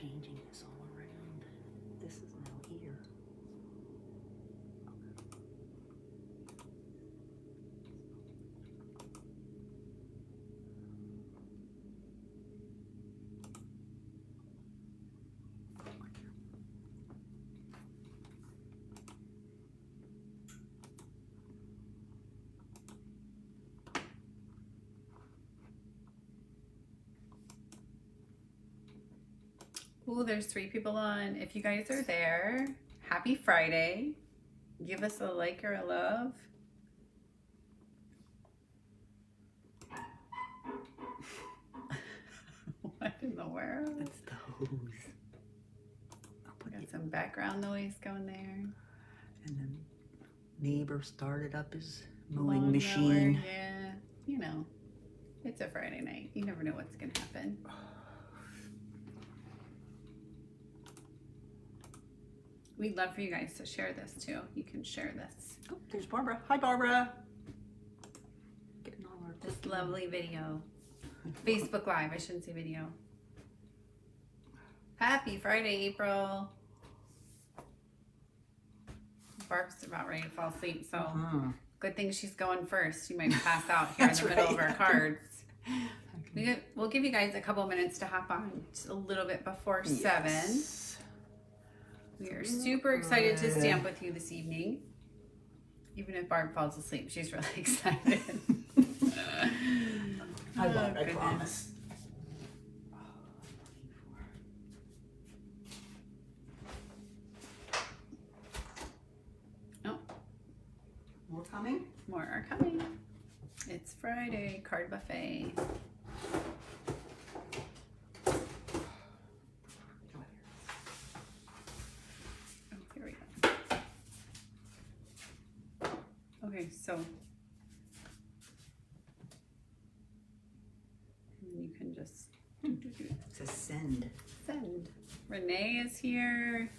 changing this all around. This is now here. Ooh, there's 3 people on. If you guys are there, happy Friday. Give us a like or a love. What in the world? That's the hose. Got some background noise going there. And then neighbor started up his mowing Lawnmower, machine. yeah, you know, it's a Friday night. You never know what's gonna happen. We'd love for you guys to share this too. You can share this. Oh, there's Barbara. Hi, Barbara. Getting all our This lovely video. Facebook Live, I shouldn't say video. Happy Friday, April. Barb's about ready to fall asleep, so good thing she's going first. She might pass out here in the middle of our cards. We'll give you guys a couple minutes to hop on just a little bit before 7. We are super excited to stamp with you this evening. Even if Barb falls asleep, she's really excited. I won't, I promise. Oh, More coming? more are coming. It's Friday, card buffet. Oh, here we go. Okay, so and you can just It says send. send. Renee is here.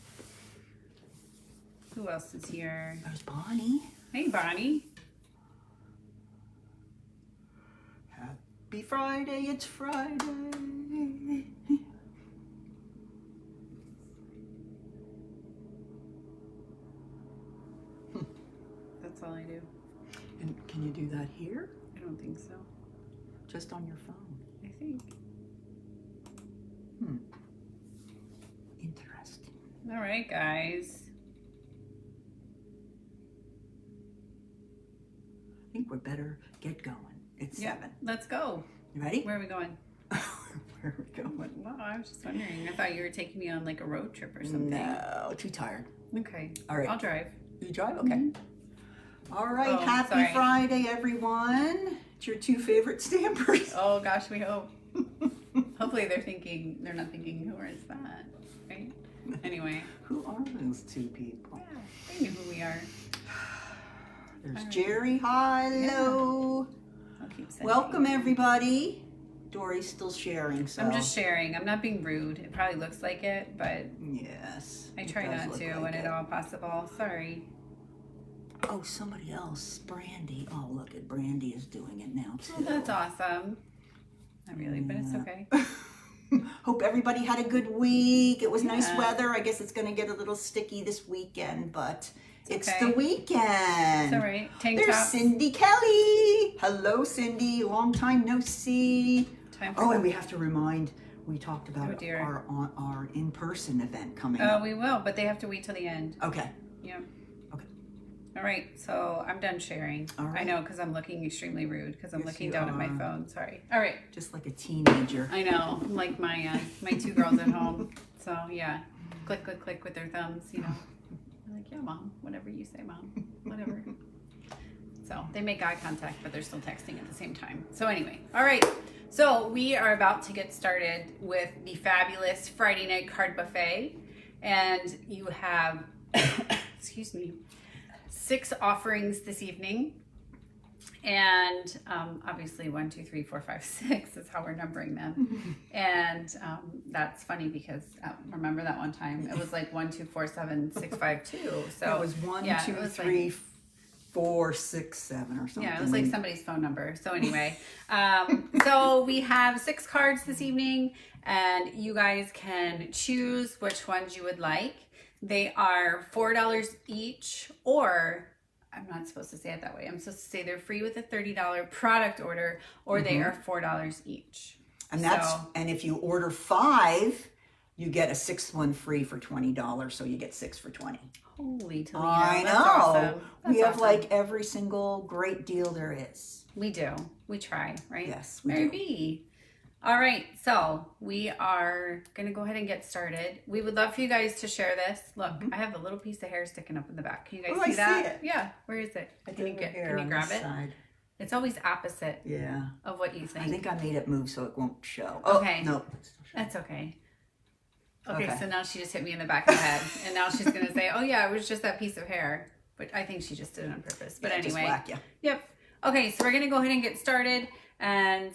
Who else is here? There's Bonnie. Hey, Bonnie. Happy Friday, it's Friday. That's all I do. And can you do that here? I don't think so. Just on your phone? I think. Interesting. All right, guys. I think we better get going. It's 7. Let's go. You ready? Where are we going? Where are we going? Well, I was just wondering. I thought you were taking me on like a road trip or something. No, too tired. Okay. All right. I'll drive. You drive? Okay. All right. Oh, Happy sorry. Friday, everyone. It's your 2 favorite stampers. Oh gosh, we hope. Hopefully they're not thinking, who is that? Right? Anyway. Who are those 2 people? Yeah, they knew who we are. There's All right. Jerry. Hello. I'll keep sending. Welcome, everybody. Dory's still sharing, so. I'm just sharing. I'm not being rude. It probably looks like it, but Yes. I it try does not look to like when it. at all possible. Sorry. Oh, somebody else. Brandy. Oh, look at Brandy is doing it now, too. Oh, that's awesome. Not really, but it's Yeah. okay. Hope everybody had a good week. It was nice Yeah. weather. I guess it's going to get a little sticky this weekend, but it's okay. the weekend. It's all right. Tank There's top. Cindy Kelly. Hello, Cindy. Long time no see. Time for Oh, and we have to remind, we talked about Oh, dear. our in-person event coming Oh, up. we will, but they have to wait till the end. Okay. Yeah. Okay. All right, so I'm done sharing. All right. I know, because I'm looking extremely rude because I'm Yes, looking you down at my are. phone. Sorry. All right. Just like a teenager. I know. I'm like my 2 girls at home. So yeah, click, click, click with their thumbs. You know. I'm like, yeah, mom. Whatever you say, mom. Whatever. So they make eye contact, but they're still texting at the same time. So anyway, all right. So we are about to get started with the fabulous Friday night card buffet, and you have, excuse me, 6 offerings this evening. And obviously 1, 2, 3, 4, 5, 6 is how we're numbering them. And that's funny because remember that one time it was like 1, 2, 4, 7, 6, 5, 2. So That was 1, yeah, 2, it was 3, like 467 or something. Yeah, it was like somebody's phone number. So anyway, so we have 6 cards this evening, and you guys can choose which ones you would like. They are $4 each, or I'm not supposed to say it that way. I'm supposed to say they're free with a $30 product order, or they are $4 each. And and if you order 5, you get a 6th one free for $20. So you get 6 for 20. Holy Toledo. I know. That's awesome. We have awesome. like every single great deal there is. We do. We try, right? Yes, we Mary do. B. All right, so we are going to go ahead and get started. We would love for you guys to share this. Look, I have a little piece of hair sticking up in the back. Can you guys see that? See it. Yeah, where is it? Can you grab it? Side. It's always opposite Yeah. of what you think. I think I made it move so it won't show. Okay. Oh, no. That's okay. Okay, Okay. so now she just hit me in the back of the head. And now she's going to say, oh yeah, it was just that piece of hair. But I think she just did it on purpose. But Yeah, just anyway. whack ya. Yep. Okay, so we're going to go ahead and get started. And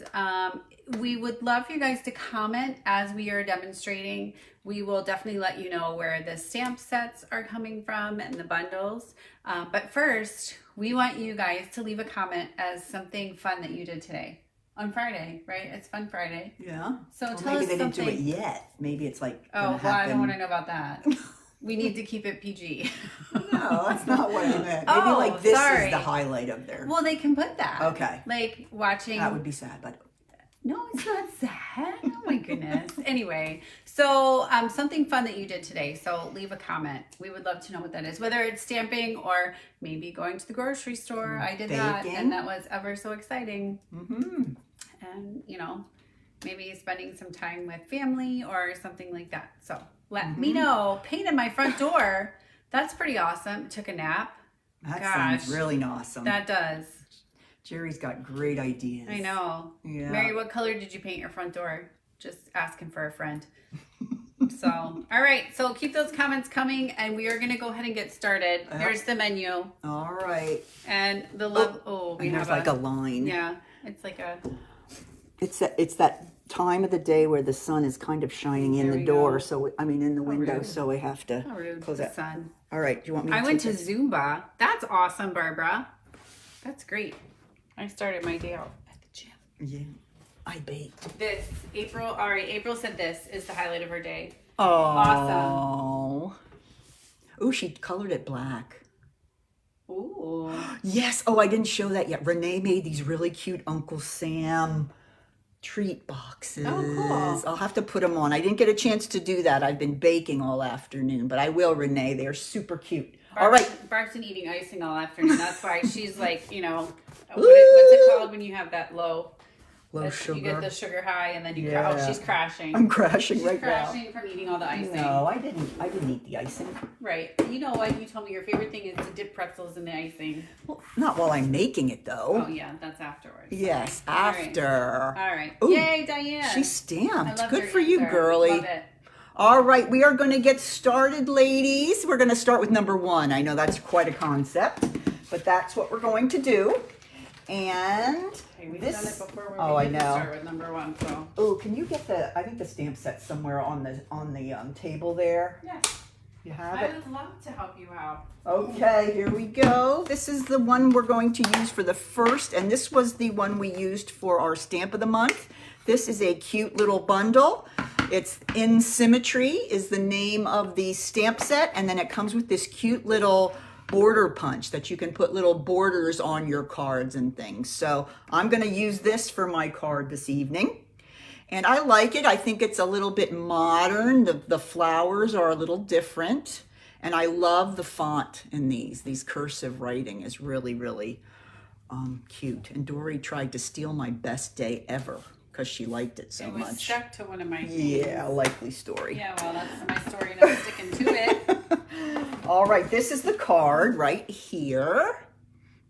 we would love for you guys to comment as we are demonstrating. We will definitely let you know where the stamp sets are coming from and the bundles. But first, we want you guys to leave a comment as something fun that you did today. On Friday, right? It's Fun Friday. Yeah. So Well, tell maybe us they something. didn't do it yet. Maybe it's like Oh, gonna well, I don't happen. want to know about that. We need to keep it PG. No, that's not what I meant. Maybe Oh, like this sorry. is the highlight of their. Well, they can put that. Okay. Like watching. That would be sad, but No, it's not sad. Oh my goodness. Anyway, so something fun that you did today. So leave a comment. We would love to know what that is. Whether it's stamping or maybe going to the grocery store. I did that, Baking. and that was ever so exciting. mm-hmm. And maybe spending some time with family or something like that. So let me know. Painted my front door. That's pretty awesome. Took a nap. That Gosh, sounds really awesome. That does. Jerry's got great ideas. I know. Yeah. Mary, what color did you paint your front door? Just asking for a friend. So, all right. So keep those comments coming, and we are going to go ahead and get started. Here's the menu. All right. And the love. Oh, we And have there's like a line. Yeah. It's like a. It's that time of the day where the sun is kind of shining in There the we door. go. So in the window. rude. So we have to How rude. close The that. sun. All right. Do you want me? I went to take this? Zumba. That's awesome, Barbara. That's great. I started my day out at the gym. Yeah. I baked. This April. All right. April said this is the highlight of her day. Oh. Awesome. Oh, she colored it black. Ooh. Yes. Oh, I didn't show that yet. Renee made these really cute Uncle Sam treat boxes. Oh, cool. I'll have to put them on. I didn't get a chance to do that. I've been baking all afternoon, but I will, Renee. They are super cute. All right. Barb's been eating icing all afternoon. That's why she's like, what's it called when you have that low? Low You get sugar. the sugar high and then you Yeah. oh, she's crashing. I'm crashing She's right crashing from eating all the now. icing. No, I didn't eat the icing. Right. You know what? You told me your favorite thing is to dip pretzels in the icing. Well, not while I'm making it though. Oh yeah, that's afterwards. Yes, All right. after. All right. Ooh, Yay, Diane. She's I stamped. loved Good her for you, answer. girly. Love it. All right, we are going to get started, ladies. We're going to start with number 1. I know that's quite a concept, but that's what we're going to do. And Okay, we've this. done it before. Oh, I We know. start with number 1. So. Oh, can you get the? I think the stamp set's somewhere on the table there. Yes. You have I it. would love to help you out. Okay, here we go. This is the one we're going to use for the first, and this was the one we used for our stamp of the month. This is a cute little bundle. It's In Symmetry is the name of the stamp set, and then it comes with this cute little border punch that you can put little borders on your cards and things. So I'm going to use this for my card this evening. And I like it. I think it's a little bit modern. The flowers are a little different. And I love the font in these. These cursive writing is really, really cute. And Dory tried to steal my best day ever because she liked it so It was much. stuck to one of my things. Yeah, likely story. Yeah, well, that's my story, and I'm sticking to it. All right, this is the card right here.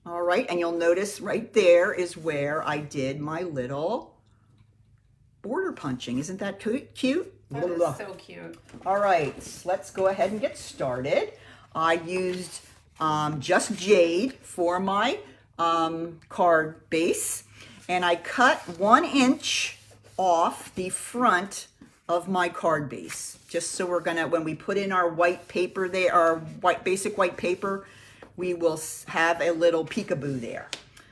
All right, and you'll notice right there is where I did my little border punching. Isn't that cute? That is so cute. All right, let's go ahead and get started. I used Just Jade for my card base, and I cut 1 inch off the front of my card base, just so we're gonna, when we put in our white paper there, our basic white paper, we will have a little peekaboo there.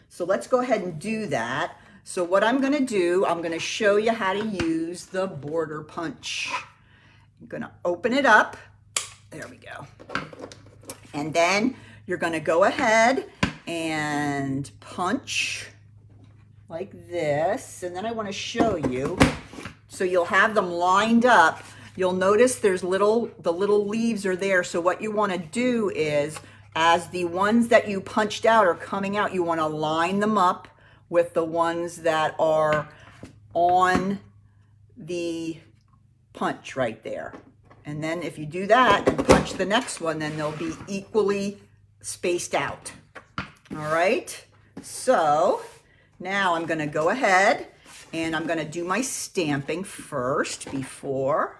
So let's go ahead and do that. So what I'm going to do, I'm going to show you how to use the border punch. I'm going to open it up. There we go. And then you're going to go ahead and punch like this. And then I want to show you. So you'll have them lined up. You'll notice there's the little leaves are there. So what you want to do is, as the ones that you punched out are coming out, you want to line them up with the ones that are on the punch right there. And then if you do that and punch the next one, then they'll be equally spaced out. All right, so now I'm going to go ahead and I'm going to do my stamping first before,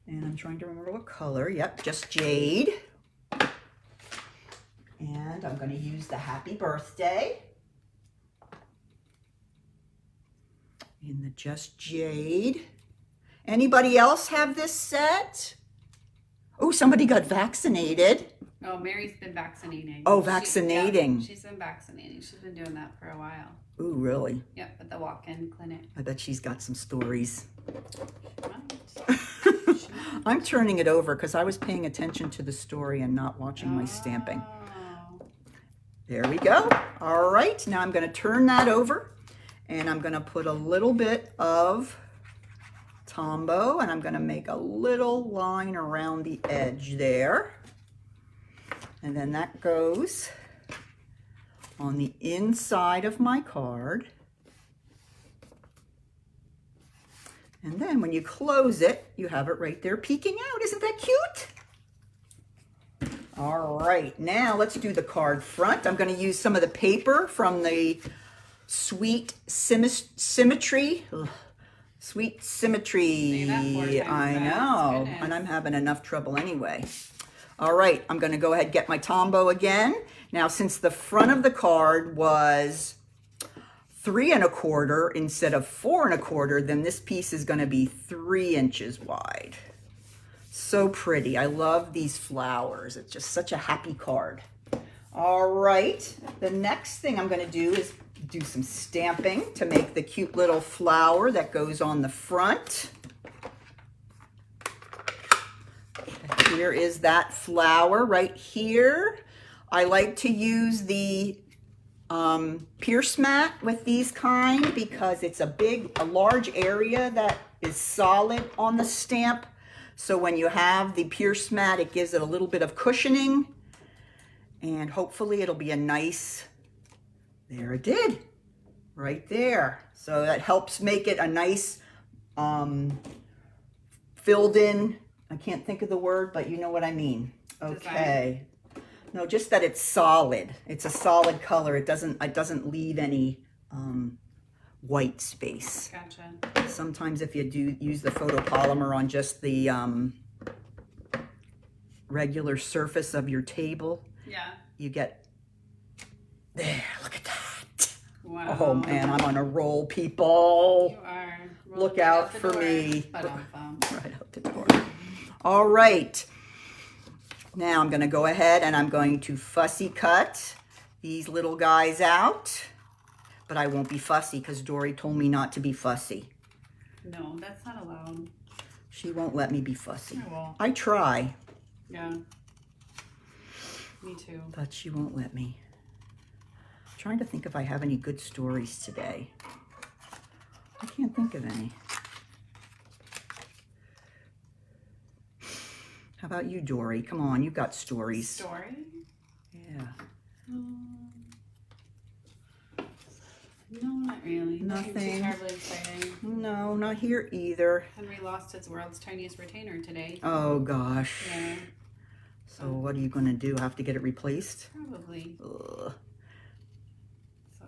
and I'm trying to remember what color. Yep, just jade. And I'm going to use the happy birthday in the just jade. Anybody else have this set? Oh, somebody got vaccinated. Oh, Mary's been vaccinating. Oh, vaccinating. She's been vaccinating. She's been doing that for a while. Ooh, really? Yep, at the walk-in clinic. I bet she's got some stories. Right. I'm turning it over because I was paying attention to the story and not watching my stamping. Oh. There we go. All right, now I'm going to turn that over and I'm going to put a little bit of Tombow and I'm going to make a little line around the edge there. And then that goes on the inside of my card. And then when you close it, you have it right there peeking out. Isn't that cute? All right, now let's do the card front. I'm going to use some of the paper from the Sweet Symmetry. Sweet Symmetry. Say that 4 times I fast. know, Goodness. and I'm having enough trouble anyway. All right, I'm going to go ahead and get my Tombow again. Now, since the front of the card was 3 1/4 instead of 4 1/4, then this piece is going to be 3 inches wide. So pretty. I love these flowers. It's just such a happy card. All right, the next thing I'm going to do is do some stamping to make the cute little flower that goes on the front. Here is that flower right here. I like to use the Pierce mat with these kind because it's a large area that is solid on the stamp. So when you have the Pierce mat, it gives it a little bit of cushioning and hopefully it'll be a nice, there it did, right there. So that helps make it a nice filled in, I can't think of the word, but you know what I mean. Okay. No, just that it's solid. It's a solid color. It doesn't leave any white space. Gotcha. Sometimes if you do use the photopolymer on just the regular surface of your table, Yeah. you get, there, look at that. Wow. Oh man, I'm on a roll, people. You are. Look Rolling out the for door. me. Ba-dum-bum. Right out the door. All right. Now I'm going to go ahead and I'm going to fussy cut these little guys out. But I won't be fussy because Dory told me not to be fussy. No, that's not allowed. She won't let me be fussy. I won't. I try, Yeah. Me too. but she won't let me. I'm trying to think if I have any good stories today. I can't think of any. How about you, Dory? Come on, you've got stories. Story? Yeah. No, not really. Nothing. Too terribly exciting. No, not here either. Henry lost his world's tiniest retainer today. Oh gosh. Yeah, So what are you going to do? Have to get it replaced? probably. Ugh. So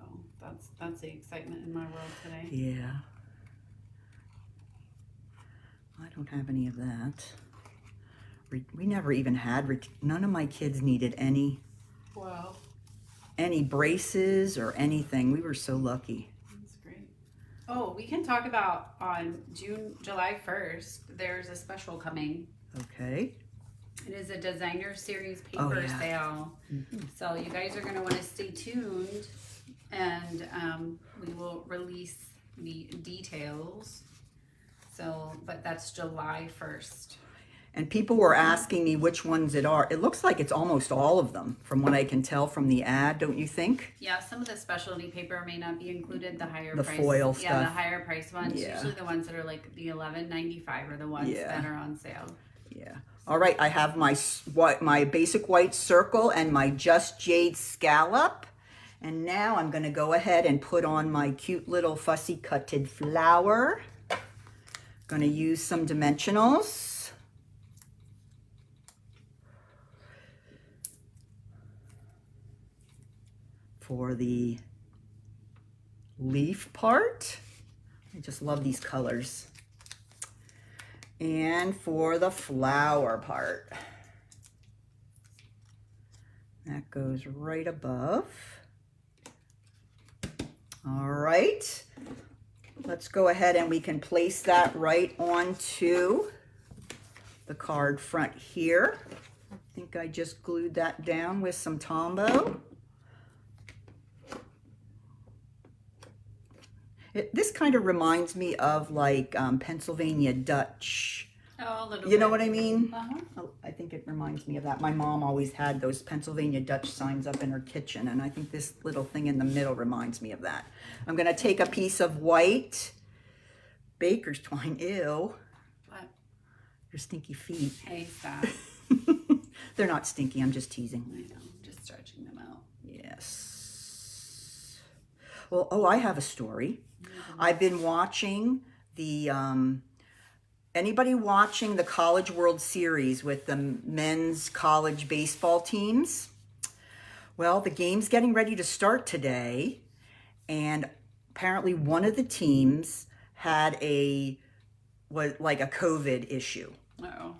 that's the excitement in my world today. Yeah. I don't have any of that. We never even had, none of my kids needed any Wow, braces or anything. We were so lucky. that's great. Oh, we can talk about on July 1st, there's a special coming. Okay. It is a designer series Oh, paper yeah. sale. So you guys are going to want to stay tuned, and we will release the details. So, but that's July 1st. And people were asking me which ones it are. It looks like it's almost all of them from what I can tell from the ad, don't you think? Yeah, some of the specialty paper may not be included. The higher The price, foil yeah, the stuff. higher price ones. Yeah. Usually the ones that are like the $11.95 are the ones Yeah. that are on sale. Yeah. All right, I have my basic white circle and my Just Jade scallop. And now I'm going to go ahead and put on my cute little fussy cutted flower. Going to use some dimensionals. For the leaf part. I just love these colors. And for the flower part. That goes right above. All right. Let's go ahead and we can place that right onto the card front here. I think I just glued that down with some Tombow. This kind of reminds me of like Pennsylvania Dutch. Oh, a little You know bit. what I mean? Uh-huh. I think it reminds me of that. My mom always had those Pennsylvania Dutch signs up in her kitchen, and I think this little thing in the middle reminds me of that. I'm going to take a piece of white baker's twine. Ew. What? Your stinky feet. Hey, stop. They're not stinky. I'm just teasing. I know, just stretching them out. Yes. Well, oh, I have a story. I've been watching the, anybody watching the College World Series with the men's college baseball teams? Well, the game's getting ready to start today, and apparently one of the teams had was like a COVID issue. Uh-oh.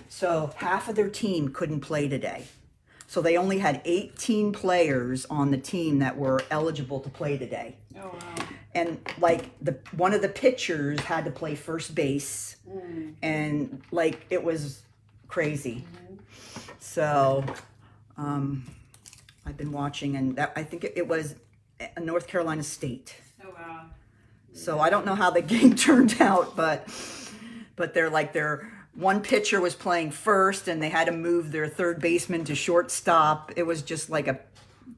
So half of their team couldn't play today. So they only had 18 players on the team that were eligible to play today. Oh, wow. And like one of the pitchers had to play first base, and like it was crazy. So I've been watching, and I think it was North Carolina State. Oh, wow. So I don't know how the game turned out, but their one pitcher was playing first, and they had to move their third baseman to shortstop. It was just like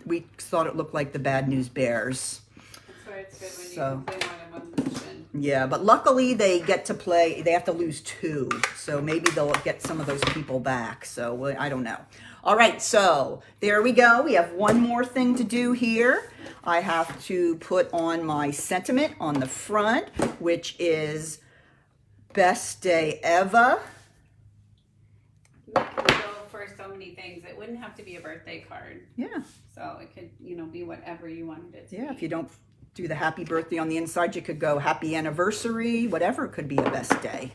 we thought it looked like the Bad News Bears. That's why it's good when you So- play more than one position. Yeah, but luckily they get to play, they have to lose 2. So maybe they'll get some of those people back. So I don't know. All right, so there we go. We have one more thing to do here. I have to put on my sentiment on the front, which is best day ever. You can go for so many things. It wouldn't have to be a birthday card. Yeah, So it could, be whatever you wanted it to yeah. be. If you don't do the happy birthday on the inside, you could go happy anniversary, whatever could be a best day.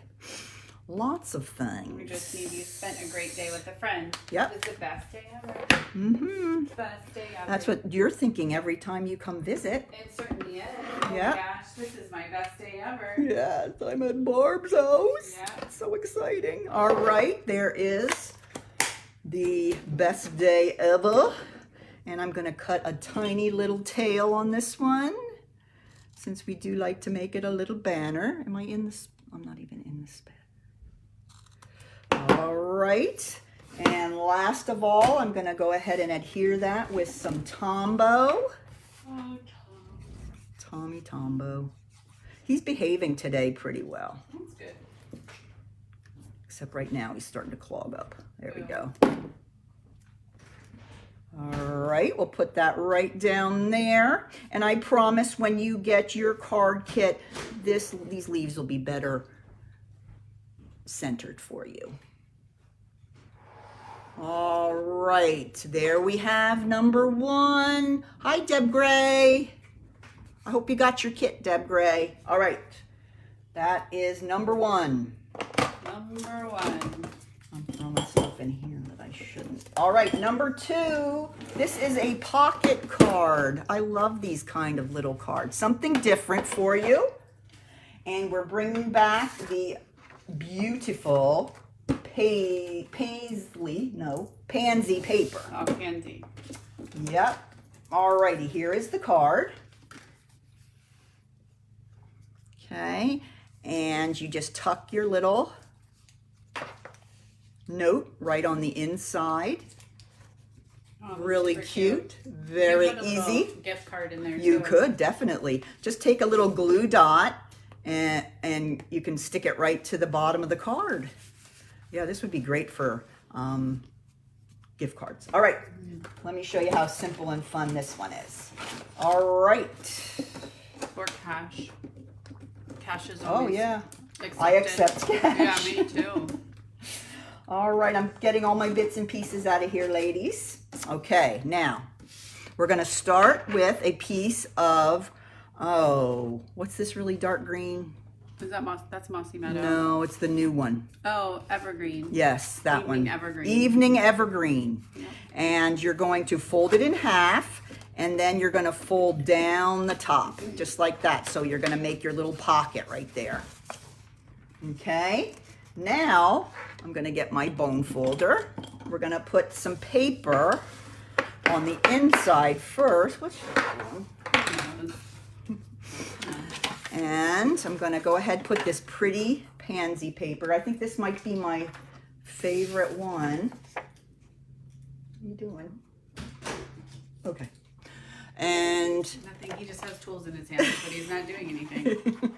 Lots of things. We just need you spent a great day with a friend. Yep. It's the best day ever. Mm-hmm. Best day ever. That's what you're thinking every time you come visit. It certainly is. Oh Yeah. my gosh, this is my best day ever. Yes, I'm at Barb's house. Yeah. It's so exciting. All right, there is the best day ever. And I'm going to cut a tiny little tail on this one, since we do like to make it a little banner. Am I in this? I'm not even in this bed. All right. And last of all, I'm going to go ahead and adhere that with some Tombow. Oh, Tommy Tombow. He's behaving today pretty well. that's good. Except right now he's starting to clog up. There we go. All right, we'll put that right down there. And I promise when you get your card kit, these leaves will be better centered for you. All right, there we have number 1. Hi, Deb Gray. I hope you got your kit, Deb Gray. All right, that is number 1. Number 1. I'm throwing myself in here that I shouldn't. All right, number 2. This is a pocket card. I love these kind of little cards. Something different for you. And we're bringing back the beautiful pansy paper. Oh, pansy. Yep. Alrighty, here is the card. Okay, and you just tuck your little note right on the inside. Oh, that's Really super cute, very You put a easy. little gift card in there. You too. could definitely just take a little glue dot and you can stick it right to the bottom of the card. Yeah, this would be great for gift cards. All right, let me show you how simple and fun this one is. All right. Or cash. Cash is Oh always yeah, accepted. I accept cash. Yeah, me too. All right, I'm getting all my bits and pieces out of here, ladies. Okay, now we're gonna start with a piece of, oh, what's this really dark green? Is that that's Mossy Meadow? No, it's the new one. Oh, evergreen. Yes, that Evening one. evergreen. Evening evergreen. Yep. And you're going to fold it in half, and then you're gonna fold down the top, just like that. So you're gonna make your little pocket right there. Okay, now I'm gonna get my bone folder. We're gonna put some paper on the inside first. What's And I'm gonna go ahead and put this pretty pansy paper. I think this might be my favorite one. What are you doing? Okay. And Nothing. He just has tools in his hands, but he's not doing anything.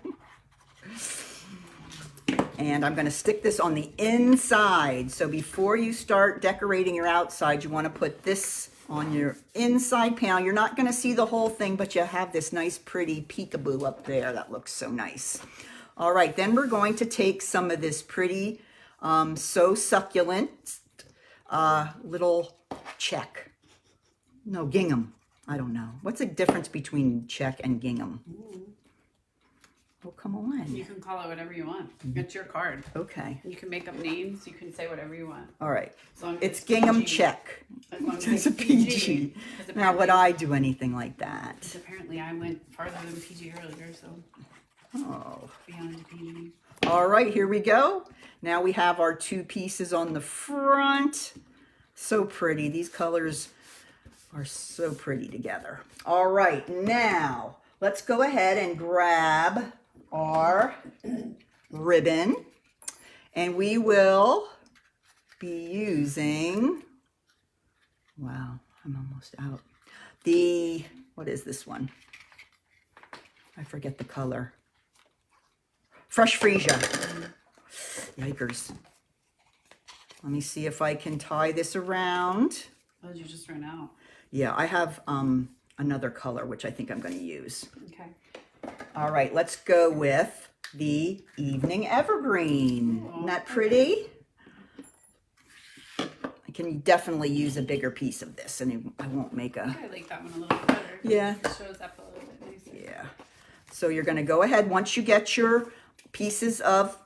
And I'm gonna stick this on the inside. So before you start decorating your outside, you wanna put this on your inside panel. You're not gonna see the whole thing, but you have this nice pretty peekaboo up there that looks so nice. All right, then we're going to take some of this pretty, So Succulent little check. No, gingham. I don't know. What's the difference between check and gingham? Oh, come on. You can call it whatever you want. It's your card. Okay. You can make up names. You can say whatever you want. All right. As long as It's gingham PG. check. As long as It's a PG. Because Now, would apparently- I do anything like that? Apparently, I went farther than PG earlier, so Oh. beyond PG. All right, here we go. Now we have our two pieces on the front. So pretty. These colors are so pretty together. All right, now let's go ahead and grab our ribbon, and we will be using, wow, I'm almost out. What is this one? I forget the color. Fresh Freesia. Yikers. Let me see if I can tie this around. Oh, did you just run out? Yeah, I have another color, which I think I'm going to use. Okay. All right, let's go with the Evening Evergreen. Isn't that pretty? I can definitely use a bigger piece of this, and I won't make a... I like that one a little bit better. Yeah. It shows up a little bit nicer. Yeah. So you're going to go ahead, once you get your pieces of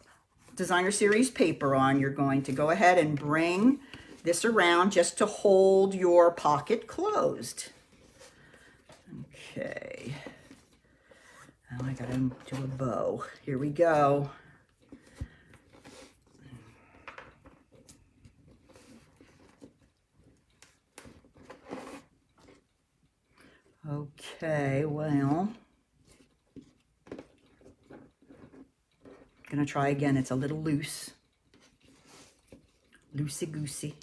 Designer Series paper on, you're going to go ahead and bring this around just to hold your pocket closed. Okay. Now I got to do a bow. Here we go. Okay, well, gonna try again. It's a little loose. Loosey-goosey.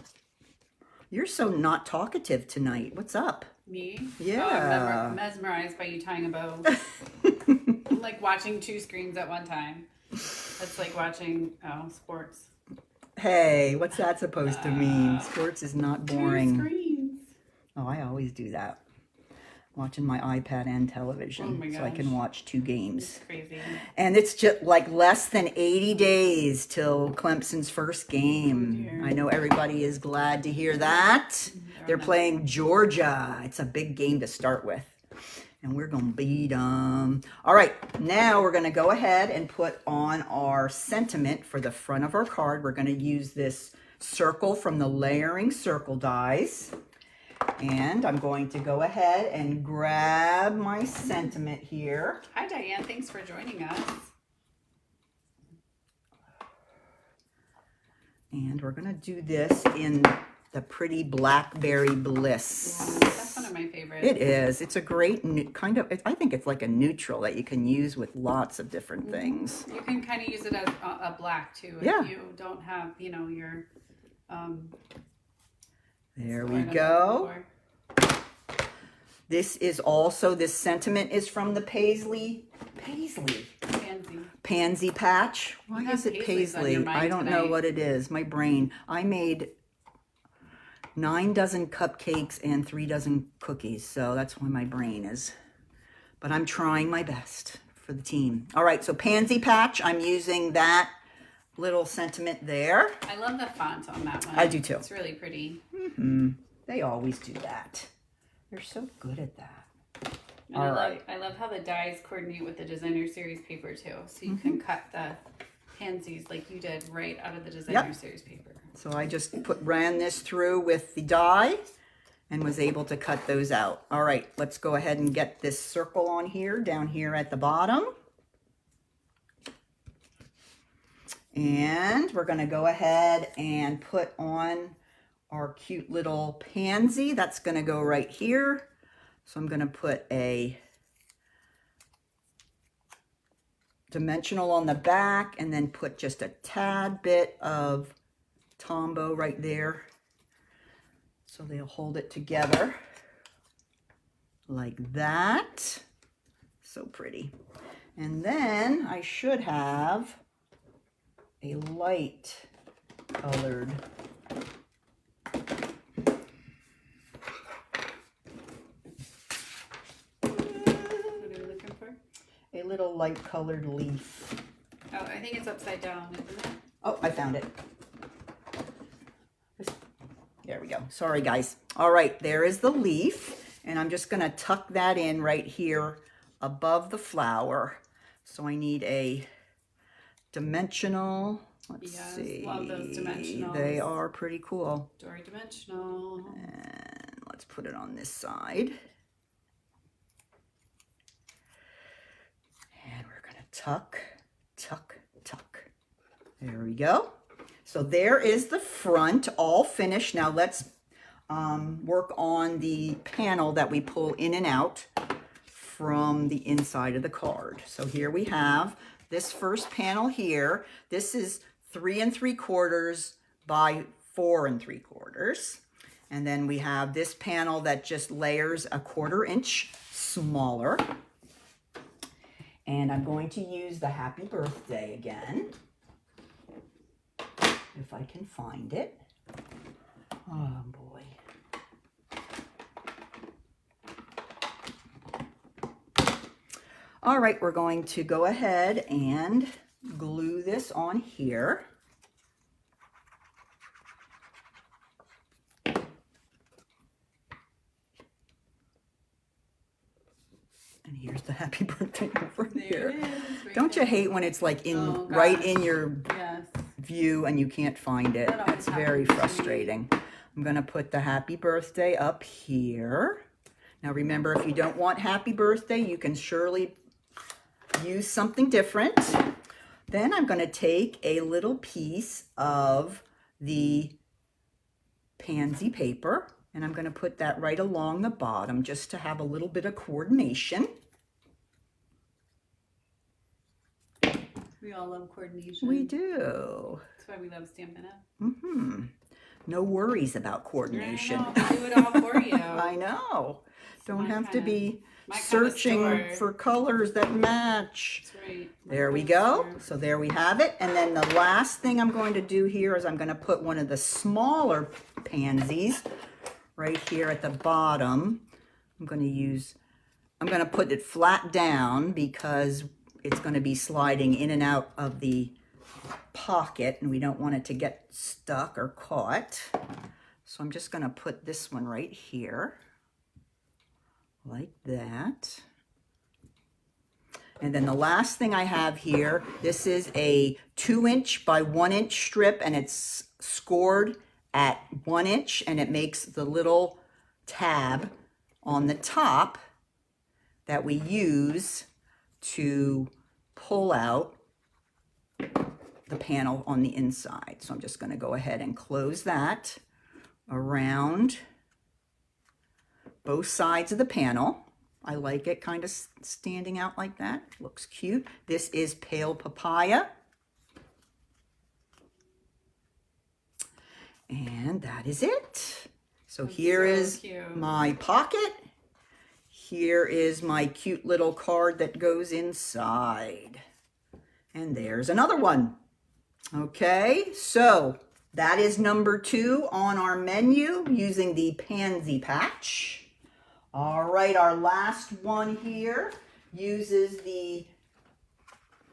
You're so not talkative tonight. What's up? Me? Yeah. Oh, I'm mesmerized by you tying a bow. I'm like watching two screens at one time. It's like watching, sports. Hey, what's that supposed to mean? Sports is not Two boring. screens. Oh, I always do that. Watching my iPad and Oh television, my so I can gosh. watch two games. It's crazy. And it's just like less than 80 days till Clemson's first game. dear. I know everybody is glad to hear that. They're playing Georgia. It's a big game to start with. And we're going to beat them. All right, now we're going to go ahead and put on our sentiment for the front of our card. We're going to use this circle from the Layering Circle dies. And I'm going to go ahead and grab my sentiment here. Hi, Diane. Thanks for joining us. And we're gonna do this in the pretty Blackberry Bliss. That's one of my favorites. It is. It's a great kind of, I think it's like a neutral that you can use with lots of different things. You can kind of use it as a black too. Yeah. If you don't have, you know, your. There what we I'm go. looking for. This is also, this sentiment is from the Paisley Pansy. patch. Why You is have it Paisleys on Paisley? your mind I don't know tonight. what it is. My brain. I made 9 dozen cupcakes and 3 dozen cookies, so that's why my brain is. But I'm trying my best for the team. All right, so Pansy patch. I'm using that little sentiment there. I love the font on that one. I do too. It's really pretty. They always do that. They're so good at that. And All I love how the dies coordinate with the designer series paper too. So you can cut the pansies like you did right out of the designer series paper. So I just ran this through with the die and was able to cut those out. All right, let's go ahead and get this circle on here, down here at the bottom. And we're gonna go ahead and put on our cute little pansy. That's gonna go right here. So I'm gonna put a dimensional on the back and then put just a tad bit of Tombow right there. So they'll hold it together like that. So pretty. And then I should have a light colored What are you looking for? a little light colored leaf. Oh, I think it's upside down, isn't it? Oh, I found it. There we go. Sorry, guys. All right, there is the leaf. And I'm just going to tuck that in right here above the flower. So I need a dimensional. Let's Yes, see. love those dimensionals. They are pretty cool. Dory dimensional. And let's put it on this side. And we're going to tuck, tuck, tuck. There we go. So there is the front all finished. Now let's work on the panel that we pull in and out from the inside of the card. So here we have this first panel here. This is 3 3/4 by 4 3/4. And then we have this panel that just layers a 1/4 inch smaller. And I'm going to use the happy birthday again, if I can find it. Oh boy. All right, we're going to go ahead and glue this on here. And here's the happy birthday over here. It is, right Don't you there. hate when it's like in Oh, right gosh. in your Yes. view and you can't find it? That always It's very happens to me. frustrating. I'm going to put the happy birthday up here. Now remember, if you don't want happy birthday, you can surely use something different. Then I'm going to take a little piece of the pansy paper and I'm going to put that right along the bottom just to have a little bit of coordination. We all love coordination. We do. That's why we love Stampin' Up. Mm-hmm. No worries about coordination. I know, do it all for you. I know. Don't my have to kind of- be my kind of searching store. for colors that match. That's right. There we go. So there we have it. And then the last thing I'm going to do here is I'm going to put one of the smaller pansies right here at the bottom. I'm going to put it flat down because it's going to be sliding in and out of the pocket and we don't want it to get stuck or caught. So I'm just going to put this one right here like that. And then the last thing I have here, this is a 2-inch by 1-inch strip and it's scored at 1 inch and it makes the little tab on the top that we use to pull out the panel on the inside. So I'm just going to go ahead and close that around both sides of the panel. I like it kind of standing out like that. Looks cute. This is Pale Papaya. And that is it. So here is cute. my pocket. Here is my cute little card that goes inside. And there's another one. Okay, so that is number 2 on our menu using the Pansy Patch. All right, our last one here uses the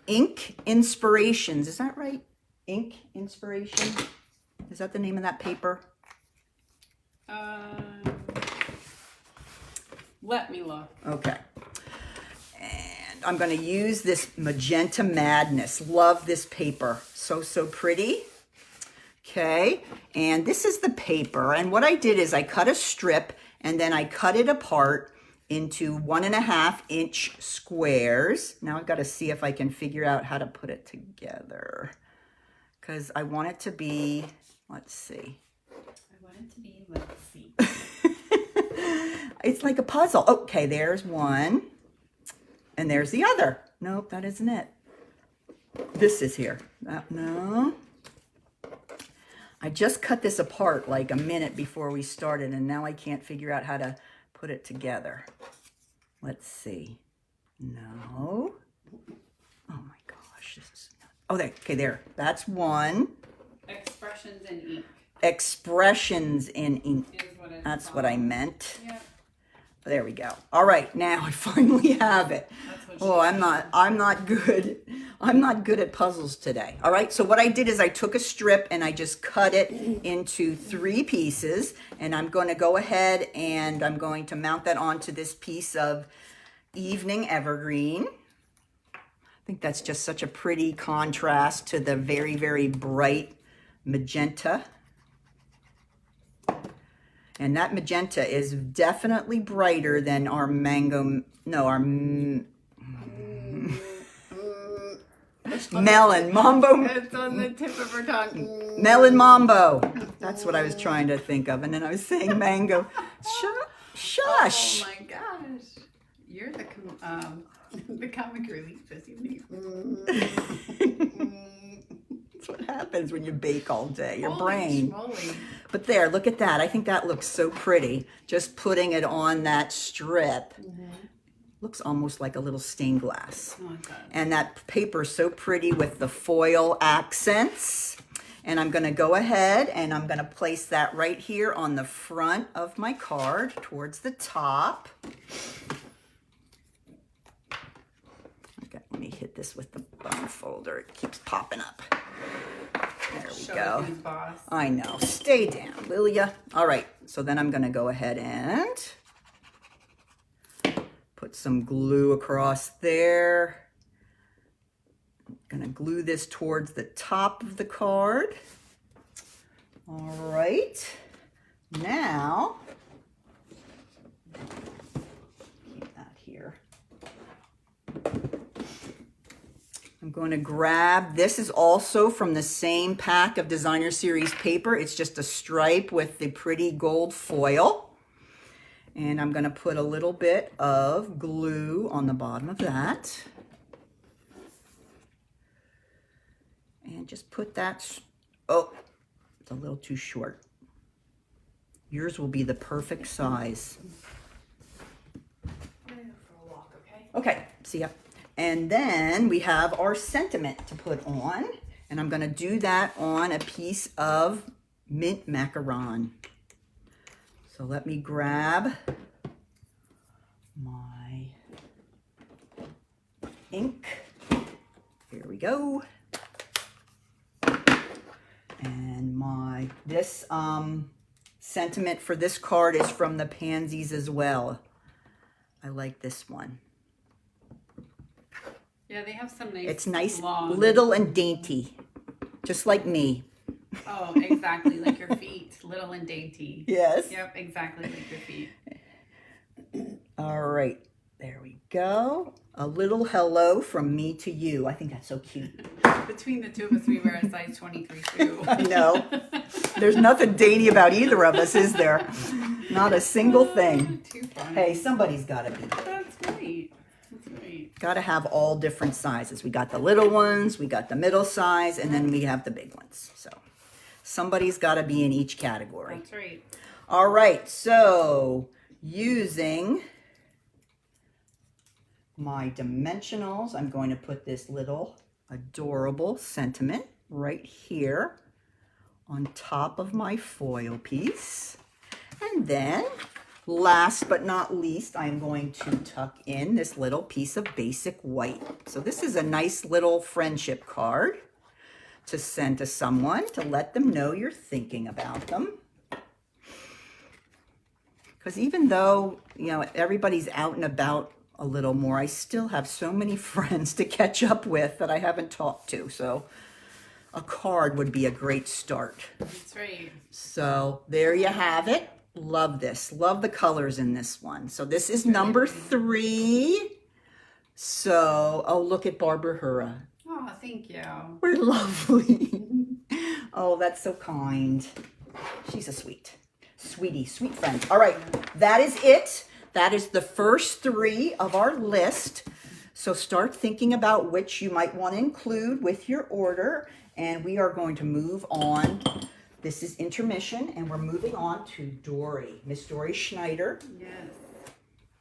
Ink Inspirations. Is that right? Ink Inspiration? Is that the name of that paper? Let me look. Okay. And I'm going to use this Magenta Madness. Love this paper. So, so pretty. Okay. And this is the paper. And what I did is I cut a strip and then I cut it apart into 1.5-inch squares. Now I've got to see if I can figure out how to put it together. Because I want it to be, let's see. Let's see. It's like a puzzle. Okay, there's one. And there's the other. Nope, that isn't it. This is here. No. I just cut this apart like a minute before we started, and now I can't figure out how to put it together. Let's see. No. Oh my gosh. This is not... Oh, there. Okay, there. That's one. Expressions in ink. Expressions in ink. Is what it's That's called. what I meant. Yeah. There we go. All right, now I finally have it. That's what Oh, I'm not good. I'm not good at puzzles today. All right, so what I did is I took a strip and I just cut it into 3 pieces, and I'm going to go ahead and I'm going to mount that onto this piece of Evening Evergreen. I think that's just such a pretty contrast to the very, very bright magenta. And that magenta is definitely brighter than our mango, no, our melon, mambo. It's on the tip of her tongue. Melon mambo. That's what I was trying to think of. And then I was saying mango. Shush. Oh my gosh. You're the comic relief this evening. That's what happens when you bake all day, your Holy brain. schmoly. But there, look at that. I think that looks so pretty. Just putting it on that strip. Looks almost like a little stained glass. Oh, it does. And that paper is so pretty with the foil accents. And I'm going to go ahead and I'm going to place that right here on the front of my card towards the top. Okay, let me hit this with the bone folder. It keeps popping up. There we go. Who's boss. I know. Stay down, Lilia. All right. So then I'm going to go ahead and put some glue across there. I'm going to glue this towards the top of the card. All right. Now, keep that here. I'm going to grab, this is also from the same pack of Designer Series paper. It's just a stripe with the pretty gold foil. And I'm going to put a little bit of glue on the bottom of that. And just put that, oh, it's a little too short. Yours will be the perfect size. I'm gonna go for a walk, okay? Okay, see ya. And then we have our sentiment to put on. And I'm going to do that on a piece of mint macaron. So let me grab my ink. Here we go. And this sentiment for this card is from the Pansies as well. I like this one. Yeah, they have some nice. It's nice, long. little and dainty, just like me. Oh, exactly, like your feet, little and dainty. Yes. Yep, exactly like your feet. All right, there we go. A little hello from me to you. I think that's so cute. Between the two of us, we wear a size 23 too. I know. There's nothing dainty about either of us, is there? Not a single thing. Too funny. Hey, somebody's got to be. That's great. That's great. Got to have all different sizes. We got the little ones, we got the middle size, and then we have the big ones. So somebody's got to be in each category. That's right. All right, so using my dimensionals, I'm going to put this little adorable sentiment right here on top of my foil piece. And then, last but not least, I'm going to tuck in this little piece of basic white. So this is a nice little friendship card to send to someone to let them know you're thinking about them. Because even though, you know, everybody's out and about a little more, I still have so many friends to catch up with that I haven't talked to. So a card would be a great start. That's right. So there you have it. Love this. Love the colors in this one. So this is number 3. So, oh, look at Barbara Hura. Oh, thank you. We're lovely. Oh, that's so kind. She's a sweetie, sweet friend. All right, that is it. That is the first 3 of our list. So start thinking about which you might want to include with your order. And we are going to move on. This is intermission, and we're moving on to Dory. Miss Dory Schneider, Yes.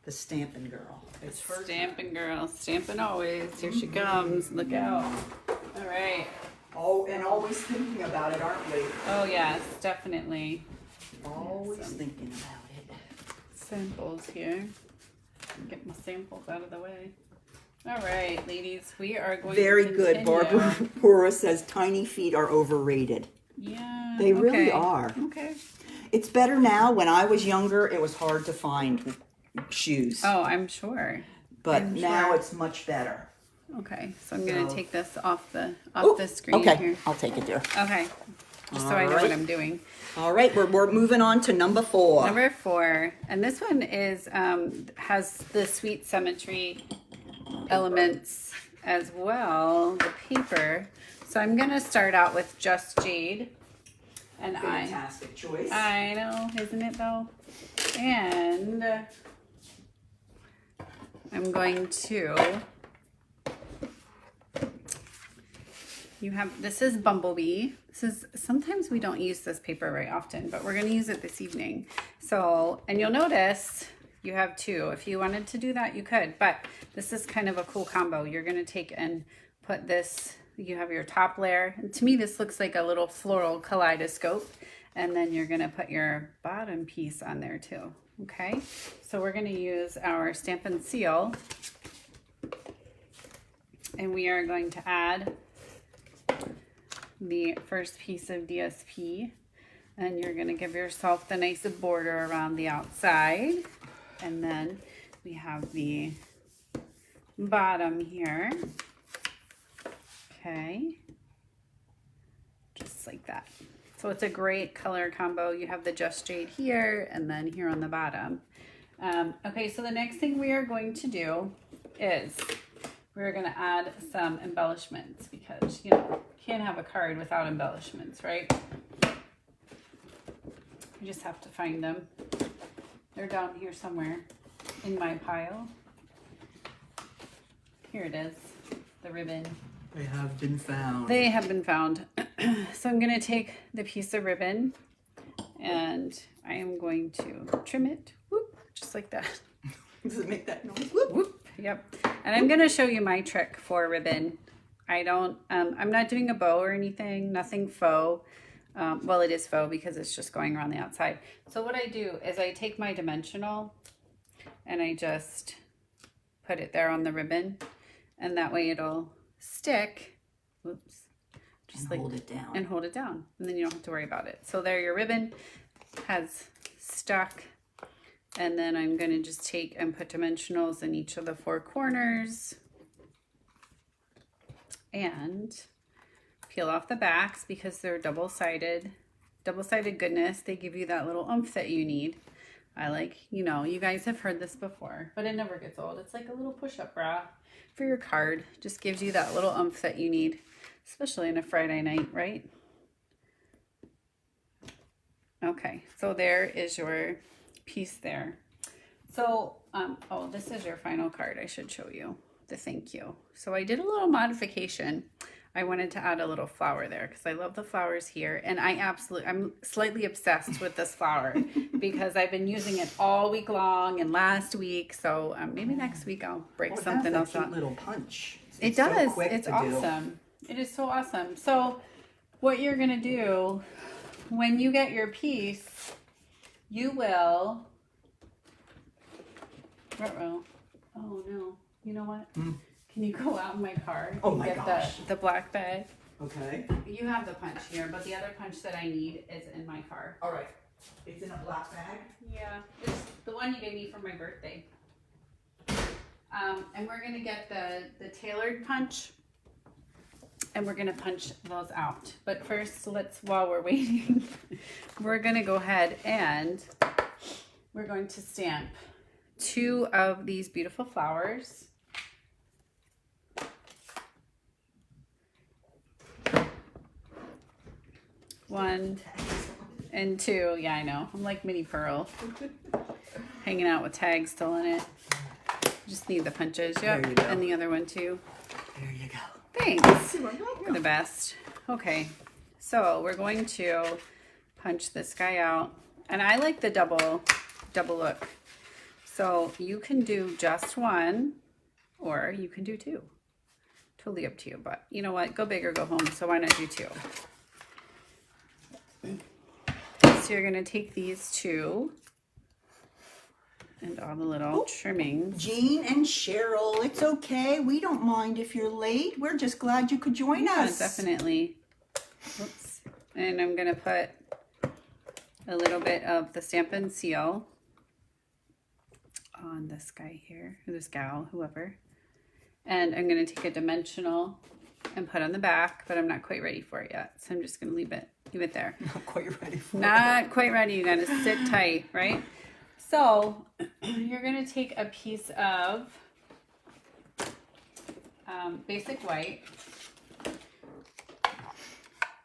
the Stampin' Girl. It's her Stamping girl. Stamping always. Here she comes. Look out. All right. Oh, and always thinking about it, aren't we? Oh, yes. Definitely. Always Yes, thinking about it. Samples here. Get my samples out of the way. All right, ladies. We are going Very to good. continue. Barbara Hura says tiny feet are overrated. Yeah. They really okay. are. Okay. It's better now. When I was younger, it was hard to find shoes. Oh, I'm sure. but I'm now sure. it's much better. Okay, so I'm gonna So- take this off the Ooh, screen okay, here. I'll take it there. Okay, just so I know Alright. what I'm doing. All right, we're moving on to number 4. Number 4, and this one is has the sweet symmetry elements as well, the paper. So I'm gonna start out with Just Jade, and Fantastic choice. I know, isn't it though? And I'm going to. This is Bumblebee. Sometimes we don't use this paper very often, but we're going to use it this evening. So, and you'll notice you have 2. If you wanted to do that, you could, but this is kind of a cool combo. You're going to take and put this, you have your top layer. And to me, this looks like a little floral kaleidoscope. And then you're going to put your bottom piece on there too. Okay. So we're going to use our Stampin' Seal, and we are going to add the first piece of DSP, and you're going to give yourself the nice border around the outside, and then we have the bottom here. Okay, just like that. So it's a great color combo. You have the Just Jade here and then here on the bottom. Okay, so the next thing we are going to do is we're going to add some embellishments, because you know, you can't have a card without embellishments, right? You just have to find them. They're down here somewhere in my pile. Here it is, the ribbon. They have been found. They have been found. So I'm going to take the piece of ribbon and I am going to trim it, whoop, just like that. Does it make that noise? Whoop. Whoop, yep. And I'm going to show you my trick for ribbon. I'm not doing a bow or anything, nothing faux. Well, it is faux because it's just going around the outside. So what I do is I take my dimensional and I just put it there on the ribbon, and that way it'll stick. Whoops. Just And hold it down. And hold it down. And then you don't have to worry about it. So there, your ribbon has stuck. And then I'm going to just take and put dimensionals in each of the 4 corners. And peel off the backs because they're double-sided. Double-sided goodness. They give you that little oomph that you need. I like, you know, you guys have heard this before, but it never gets old. It's like a little push-up bra for your card. Just gives you that little oomph that you need. especially on a Friday night, right? Okay, so there is your piece there. So, oh, this is your final card. I should show you the thank you. So I did a little modification. I wanted to add a little flower there because I love the flowers here. And I'm slightly obsessed with this flower because I've been using it all week long and last week. So maybe next week I'll break something else out. out. Little punch. It does. It's awesome. It is so awesome. So what you're going to do when you get your piece, you will... Oh no. You know what? Can you go out in my car and get the black bag? Okay. You have the punch here, but the other punch that I need is in my car. All right. It's in a black bag? Yeah. It's the one you gave me for my birthday. And we're going to get the tailored punch. And we're going to punch those out. But first, while we're waiting, we're going to go ahead and we're going to stamp 2 of these beautiful flowers. One and 2. Yeah, I know. I'm like Mini Pearl. Hanging out with tags still in it. Just need the punches. Yep. There you go. And the other one too. There you go. Thanks. You're the best. Okay. So we're going to punch this guy out. And I like the double look. So you can do just 1 or you can do 2. Totally up to you. But you know what? Go big or go home. So why not do 2? So you're going to take these 2 and all the little trimmings. Jean and Cheryl, it's okay. We don't mind if you're late. We're just glad you could join us. Definitely. Oops. And I'm going to put a little bit of the Stampin' Seal on this guy here, or this gal, whoever. And I'm going to take a dimensional and put on the back, but I'm not quite ready for it yet. So I'm just going to leave it there. Not quite ready for it. Not quite ready. You got to sit tight, right? So you're going to take a piece of basic white.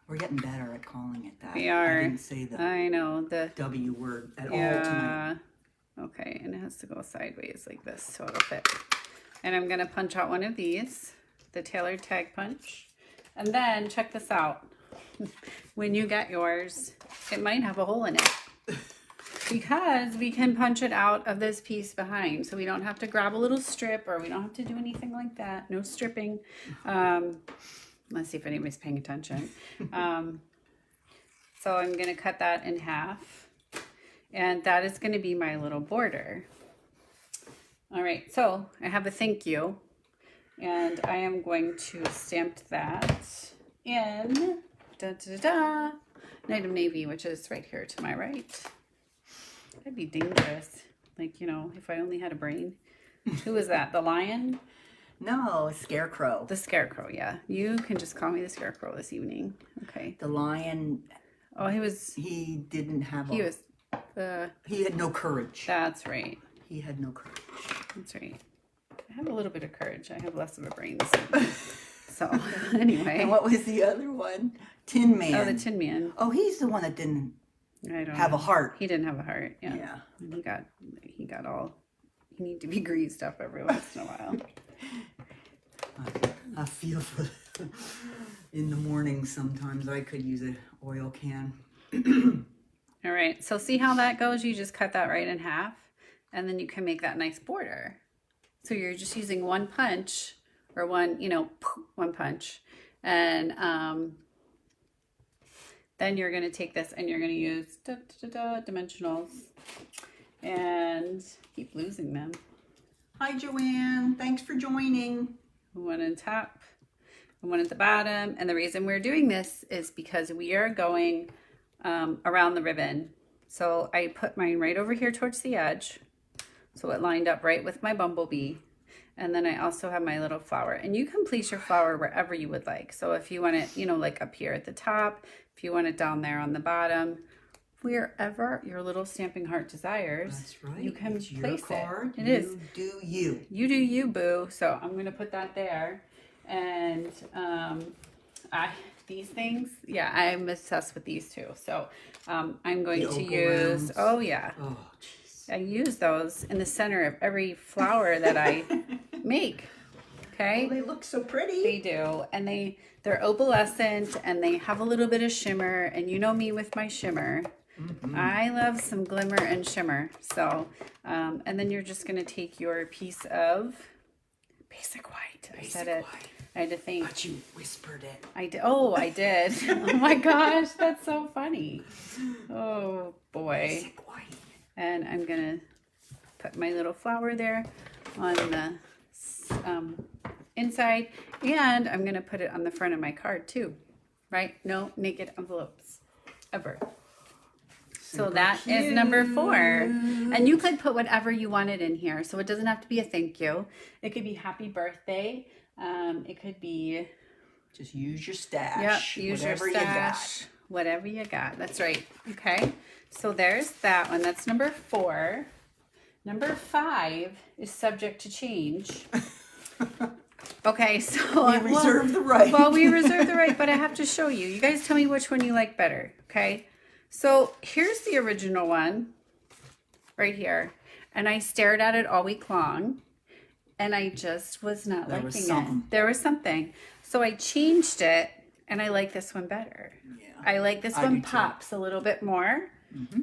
We're getting better at calling it that. We are. I didn't say the I know. The W word at all tonight. Okay, and it has to go sideways like this so it'll fit. And I'm going to punch out one of these, the tailored tag punch. And then check this out. When you get yours, it might have a hole in it. Because we can punch it out of this piece behind. So we don't have to grab a little strip or we don't have to do anything like that. No stripping. Let's see if anybody's paying attention. So I'm going to cut that in half. And that is going to be my little border. All right, so I have a thank you. And I am going to stamp that in Night of Navy, which is right here to my right. That'd be dangerous. Like, you know, if I only had a brain. Who is that? The lion? No, Scarecrow. The Scarecrow, yeah. You can just call me the Scarecrow this evening. Okay. The lion. Oh, He didn't have. He was the. He had no courage. That's right. He had no courage. That's right. I have a little bit of courage. I have less of a brain. So anyway. And what was the other one? Tin Man. Oh, the Tin Man. Oh, he's the one that didn't I don't have know. a heart. He didn't have a heart. Yeah. Yeah. And he got all. You need to be greased up every once in a while. I feel for in the morning sometimes I could use an oil can. All right, so see how that goes? You just cut that right in half, and then you can make that nice border. So you're just using one punch, or one punch. And then you're going to take this and you're going to use dimensionals and keep losing them. Hi, Joanne. Thanks for joining. One on top and one at the bottom. And the reason we're doing this is because we are going around the ribbon. So I put mine right over here towards the edge. So it lined up right with my bumblebee. And then I also have my little flower. And you can place your flower wherever you would like. So if you want it, like up here at the top, if you want it down there on the bottom, wherever your little Stamping Heart desires, that's right. you can it's place your card. it. It you is. do you. You do you, boo. So I'm going to put that there. And These things, yeah, I'm obsessed with these two. So I'm going The to opal use, rounds. oh yeah, Oh, jeez. I use those in the center of every flower that I make. Okay. Oh, they look so pretty. They do, and they're opalescent, and they have a little bit of shimmer. And you know me with my shimmer, I love some glimmer and shimmer. So, and then you're just gonna take your piece of basic white. I said it. White. I had to think. But you whispered it. I did. Oh, I did. Oh my gosh, that's so funny. Oh boy. Basic white. And I'm gonna put my little flower there on the inside, and I'm gonna put it on the front of my card too, right? No naked envelopes ever. So that is number 4, and you could put whatever you wanted in here. So it doesn't have to be a thank you. It could be happy birthday. It could be Just use your stash. use whatever your stash. Whatever you got. That's right. Okay. So there's that one. That's number 4. Number 5 is subject to change. Okay, so We reserve the right. Well, we reserve the right, but I have to show you. You guys tell me which one you like better. Okay. So here's the original one right here. And I stared at it all week long. And I just was not There liking was it. something. There was something. So I changed it, and I like this one better. Yeah. I like this I one do too. pops a little bit more.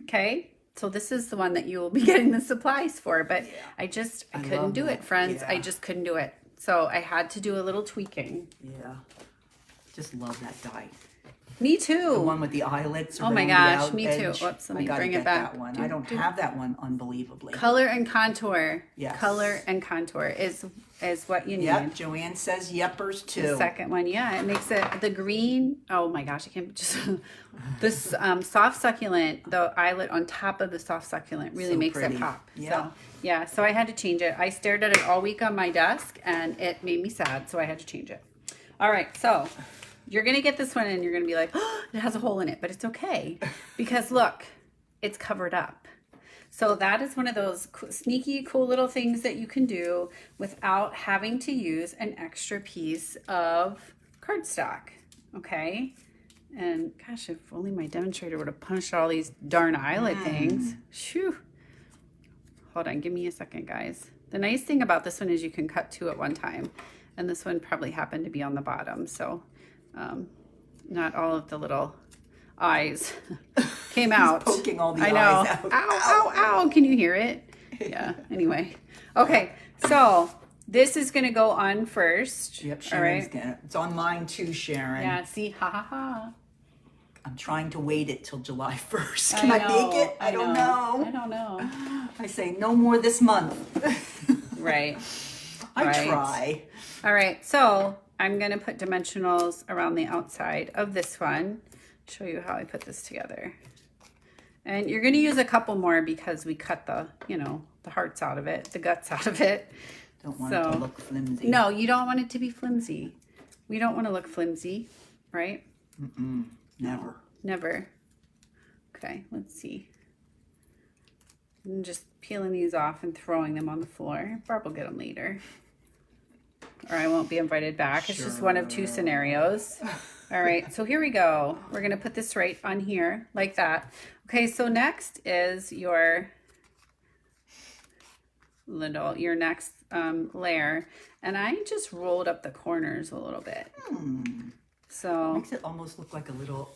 Okay. So this is the one that you will be getting the supplies for. But I couldn't love do it, that. friends. I Yeah. just couldn't do it. So I had to do a little tweaking. Yeah. Just love that dye. Me too. The one with the eyelets. Oh my around gosh, the me too. edge. Whoops, let I me gotta bring get it back. That one. Do, I don't do. have that one, unbelievably. Color and contour. Yes. Color and contour is what you need. Yep. Joanne says yeppers The too. second one, yeah, it makes it the green. Oh my gosh, I can't just this soft succulent, the eyelet on top of the soft succulent really So makes pretty. it pop. Yeah. So yeah, so I had to change it. I stared at it all week on my desk, and it made me sad, so I had to change it. All right, so you're gonna get this one, and you're gonna be like, oh, it has a hole in it, but it's okay because look, it's covered up. So that is one of those sneaky, cool little things that you can do without having to use an extra piece of cardstock. Okay. And gosh, if only my demonstrator would have punched all these darn eyelet things. Shoo. Hold on, give me a second, guys. The nice thing about this one is you can cut 2 at one time. And this one probably happened to be on the bottom. So not all of the little eyes came out. Poking all the I know. eyes out. Ow, ow, ow. Can you hear it? Yeah. Anyway. Okay. So this is going to go on first. Yep. All Sharon's right. gonna. It's on mine too, Sharon. Yeah. See, ha ha ha. I'm trying to wait it till July 1st. Can I make it? I don't know. I don't know. I say no more this month. Right. I Right. try. All right. So I'm going to put dimensionals around the outside of this one. Show you how I put this together. And you're going to use a couple more because we cut the hearts out of it, the guts out of it. Don't want it So- to look flimsy. No, you don't want it to be flimsy. We don't want to look flimsy, right? Never. Never. Okay, let's see. I'm just peeling these off and throwing them on the floor. Barb will get them later. Or I won't be invited back. It's just one of 2 scenarios. All right, so here we go. We're going to put this right on here like that. Okay, so next is your next layer. And I just rolled up the corners a little bit. So Makes it almost look like a little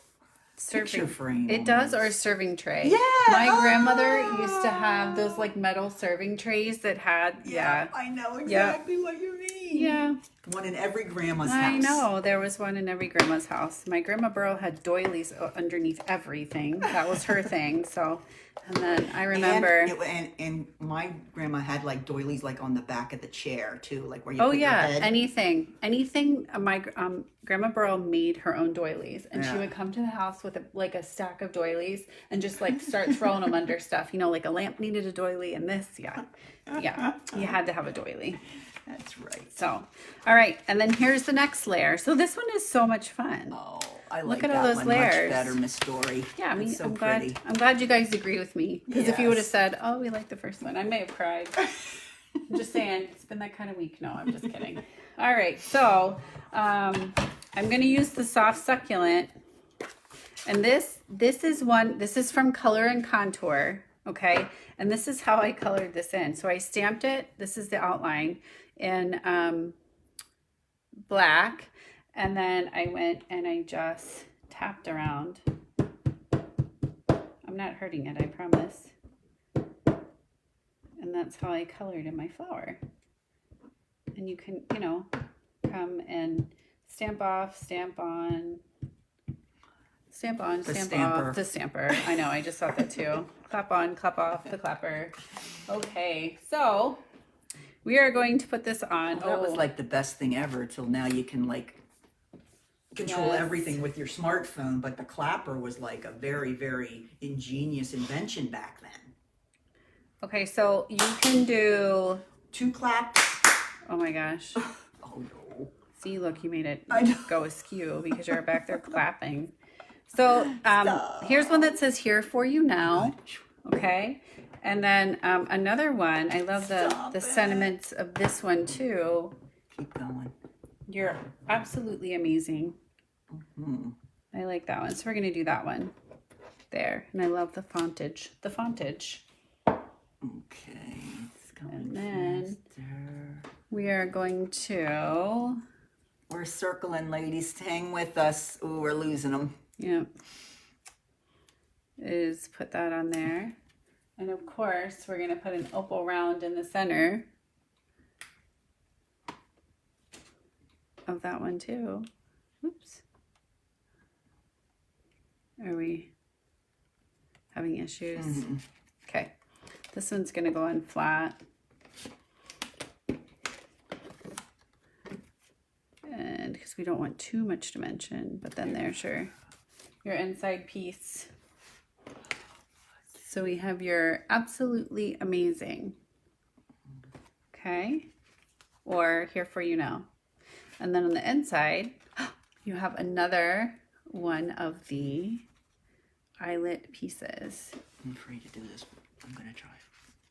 picture serving frame. It does, or a serving tray. Yeah. My grandmother used to have those like metal serving trays that had I know exactly what you mean. Yeah. One in every grandma's I house. know. There was one in every grandma's house. My grandma Burrow had doilies underneath everything. That was her thing. So, and then I remember. And my grandma had like doilies like on the back of the chair too, like where you Oh put yeah, your head. anything. My grandma Burrow made her own doilies, and she Yeah. would come to the house with a stack of doilies and just like start throwing them under stuff. You know, like a lamp needed a doily, and this, yeah, you had to have a doily. That's right. So, all right, and then here's the next layer. So this one is so much fun. Oh, I Look like at that all those one layers. much better, Miss Story. Yeah, I mean, It's so I'm pretty. glad you guys agree with me. Because if you would have Yes. said, "Oh, we like the first one," I may have cried. I'm just saying, it's been that kind of week. No, I'm just kidding. All right, so I'm going to use the soft succulent. And this is from Color and Contour, okay? And this is how I colored this in. So I stamped it. This is the outline in black. And then I went and I just tapped around. I'm not hurting it, I promise. And that's how I colored in my flower. And you can, you know, come and stamp off, stamp on, stamp on, The stamp stamper. off. The stamper. I know, I just thought that too. Clap on, clap off, the clapper. Okay, so we are going to put this on. That was like the best thing ever till now you can like control Yes. everything with your smartphone, but the clapper was like a very, very ingenious invention back then. Okay, so you can do, 2 claps. oh my gosh. Oh no. See, look, you made it I know. go askew because you're back there clapping. So here's one that says here for you now. Okay. And then another one, I love the Stop it. sentiments of this one too. Keep going. You're absolutely amazing. Hmm. I like that one. So we're going to do that one there. And I love the fontage. The fontage. Okay. It's going And then faster. we are going to, We're circling, ladies. Hang with us. Ooh, we're losing them. yeah, is put that on there. And of course, we're going to put an opal round in the center of that one too. Oops. Are we having issues? Mhm. Okay. This one's going to go on flat. And because we don't want too much dimension, but then there's your inside piece. So we have your absolutely amazing. Okay. Or here for you now. And then on the inside, you have another one of the eyelet pieces. I'm afraid to do this, but I'm going to try.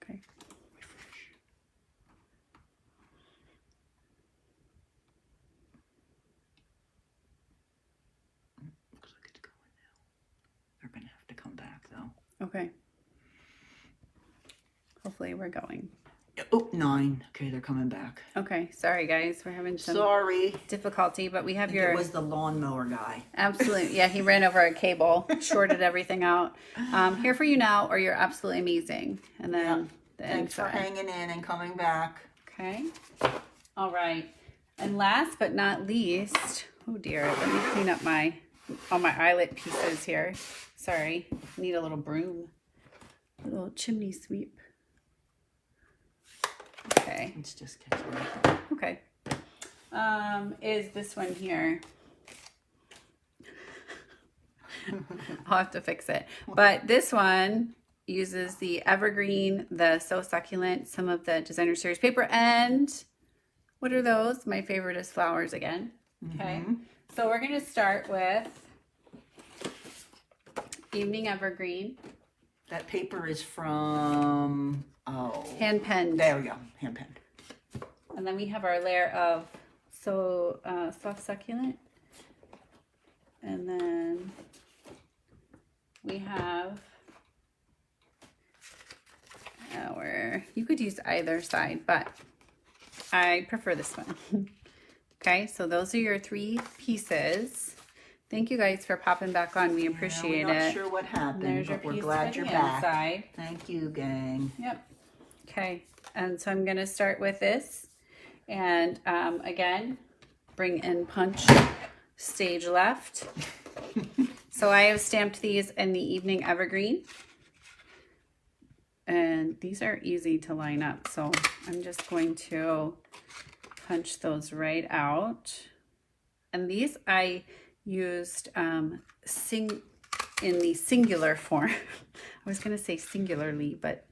Okay. Refresh. Looks like it's going now. They're going to have to come back, though. Okay. Hopefully we're going. Oh, 9. Okay, they're coming back. Okay. Sorry, guys. We're having some Sorry. difficulty, but we have It your was the lawnmower guy. absolute. Yeah, he ran over a cable, shorted everything out. Here for you now, or you're absolutely amazing. And then the Thanks for inside. hanging in and coming back. Okay. All right. And last but not least, oh dear, let me clean up all my eyelet pieces here. Sorry, need a little broom, a little chimney sweep. Okay. It's just catching up. Okay. Is this one here? I'll have to fix it. But this one uses the evergreen, the So Succulent, some of the Designer Series paper, and what are those? My favorite is flowers again. Okay. So we're going to start with Evening Evergreen. That paper is from, Hand penned. there we go, hand penned. And then we have our layer of Soft Succulent. And then we have you could use either side, but I prefer this one. Okay, so those are your 3 pieces. Thank you guys for popping back on. We appreciate We're not it. sure what happened, There's your but we're piece glad for you're the back. inside. Thank you, gang. Yep. Okay, and so I'm going to start with this. And again, bring in punch, stage left. So I have stamped these in the Evening Evergreen. And these are easy to line up. So I'm just going to punch those right out. And these I used in the singular form. I was going to say singularly, but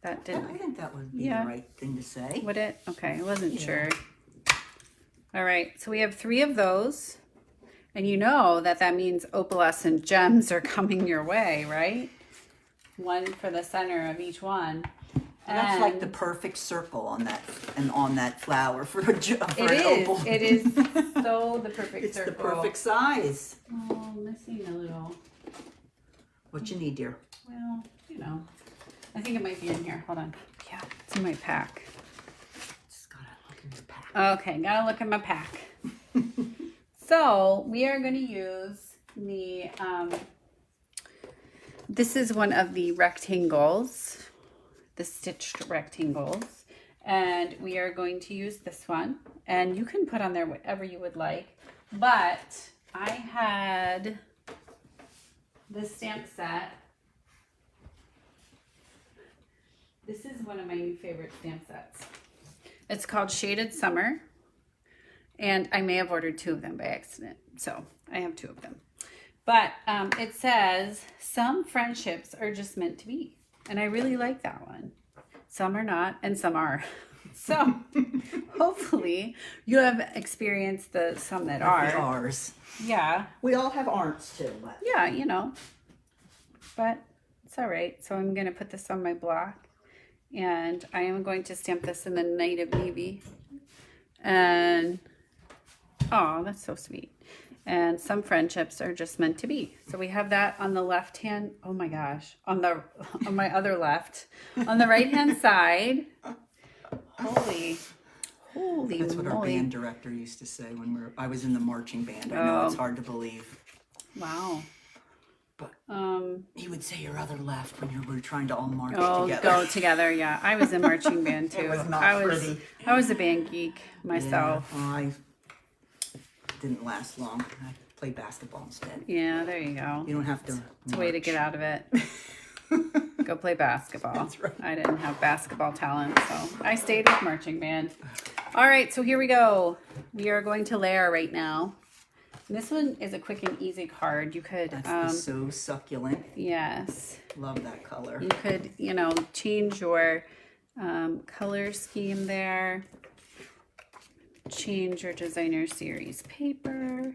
that I didn't. think that would be Yeah. the right thing to say. Would it? Okay, I wasn't Yeah. sure. All right, so we have 3 of those. And you know that means opalescent gems are coming your way, right? 1 for the center of each one. And that's like the And perfect circle on that flower for an it opal. is. It is so the perfect It's circle. the perfect size. Oh, I'm missing a little. What you need, dear? Well, you know, I think it might be in here. Hold on. Yeah, it's in my pack. Just gotta look in your pack. Okay, gotta look at my pack. So we are going to use the, this is one of the rectangles, the stitched rectangles, and we are going to use this one, and you can put on there whatever you would like, but I had this stamp set. This is one of my new favorite stamp sets. It's called Shaded Summer. And I may have ordered 2 of them by accident. So I have 2 of them. But it says, some friendships are just meant to be. And I really like that one. Some are not, and some are. So hopefully you have experienced the some that are. Ours. Yeah. We all have aren'ts too. But. Yeah, you know. But it's all right. So I'm going to put this on my block. And I am going to stamp this in the Night of Navy. And... oh, that's so sweet. And some friendships are just meant to be. So we have that on the left hand. Oh my gosh. On my other left. On the right hand side. Holy That's what our moly. band director used to say when I was in the marching band. I know it's hard to believe. Wow. But he would say your other left when we were trying to all march Oh, together. go together. Yeah. I was in marching band too. It was not I pretty. was a band geek myself. Yeah, well, I didn't last long. I played basketball instead. Yeah, there you go. You don't have to. It's a way to get out of it. Go play basketball. That's right. I didn't have basketball talent, so I stayed with marching band. All right, so here we go. We are going to layer right now. And this one is a quick and easy card. You could, That's the So Succulent. yes, Love that color. you could, change your color scheme there. Change your designer series paper.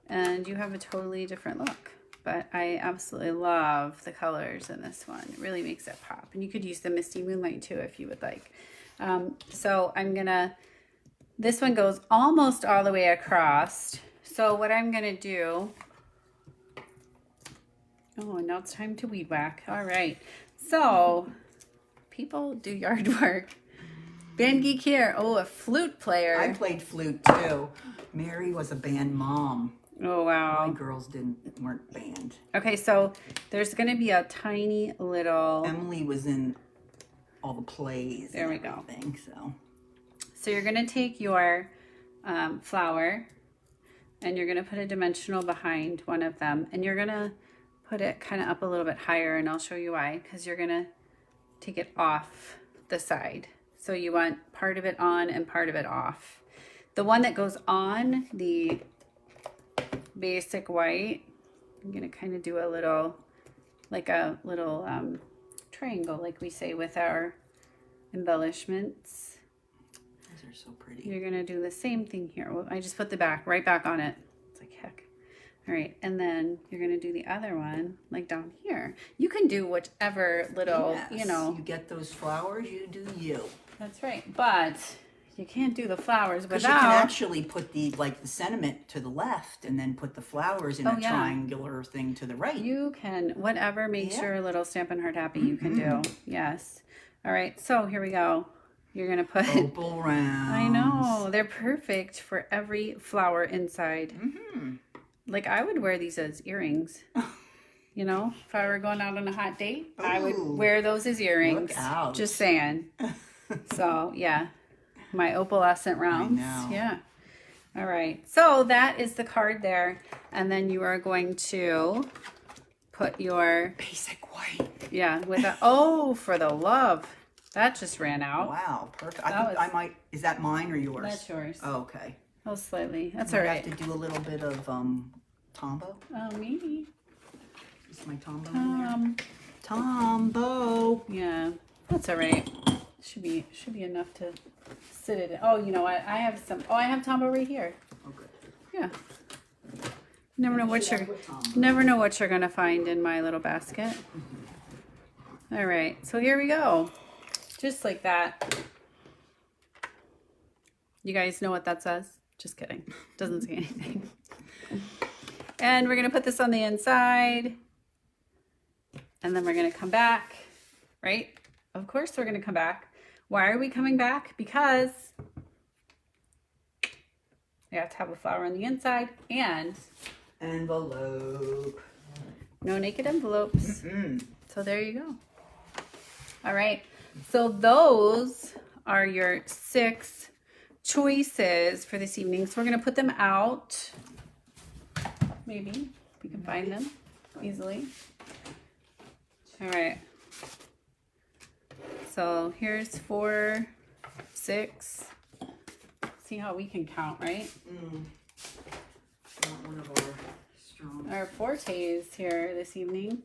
And you have a totally different look. But I absolutely love the colors in this one. It really makes it pop. And you could use the Misty Moonlight too if you would like. So I'm gonna, this one goes almost all the way across. So what I'm gonna do, oh, and now it's time to weed whack. All right. So people do yard work. Band geek here. Oh, a flute player. I played flute too. Mary was a band mom. Oh, wow. My girls weren't band. Okay, so there's going to be a tiny little... Emily was in all the plays. There we and go. everything, So you're going to take your flower and you're going to put a dimensional behind one of them. And you're going to put it kind of up a little bit higher, and I'll show you why. Because you're going to take it off the side. So you want part of it on and part of it off. The one that goes on, the basic white, I'm going to kind of do a little, like a little triangle, like we say with our embellishments. Those are so pretty. You're going to do the same thing here. Well, I just put the back right back on it. It's like heck. All right, and then you're going to do the other one, like down here. You can do whichever little, Yes, you get those flowers, you do you. That's right. But you can't do the flowers Because without... you can actually put the sentiment to the left and then put the flowers in a yeah. triangular thing to the right. You can, whatever makes Yeah. your little Stampin' Heart happy, you can do. Yes. All right, so here we go. You're going to put... Opal rounds. I know. They're perfect for every flower inside. Mm-hmm. Like, I would wear these as earrings. You know, if I were going out on a hot date, I would Ooh. wear those as earrings. Look out. Just saying. So, yeah. My opalescent rounds. know. Yeah. All right. So that is the card there. And then you are going to put your, Basic white. yeah, with a, oh, for the love. That just ran out. Wow, perfect. That I might, is that mine or yours? That's yours. Oh, okay. Oh, slightly. That's I all right. have to do a little bit of Tombow. Oh, maybe. Is my Tombow in there? Tombow. Yeah, that's all right. Should be enough to sit it in. Oh, you know what? I have some. Oh, I have Tombow right here. Okay. Yeah. Never know what you're gonna find in my little basket. All right, so here we go. Just like that. You guys know what that says? Just kidding. Doesn't say anything. And we're going to put this on the inside. And then we're going to come back, right? Of course we're going to come back. Why are we coming back? Because we have to have a flower on the inside and envelope. No naked envelopes. Mm-hmm. So there you go. All right. So those are your 6 choices for this evening. So we're going to put them out. Maybe we can find them easily. All right. So here's 4, 6. See how we can count, right? Not one of our strong. Our fortes here this evening.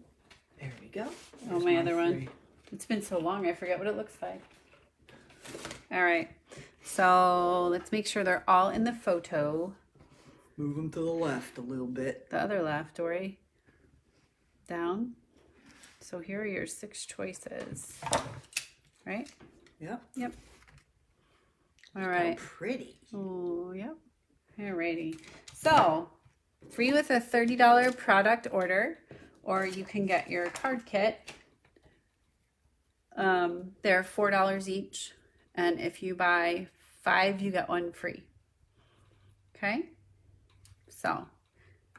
There we go. Oh, my other one. It's been so long, I forget what it looks like. All right. So let's make sure they're all in the photo. Move them to the left a little bit. The other left, Dory. Down. So here are your 6 choices. Right? Yep. Yep. All right. How pretty. Oh, yep. Alrighty. So, free with a $30 product order, or you can get your card kit. They're $4 each, and if you buy 5, you get 1 free. Okay? So,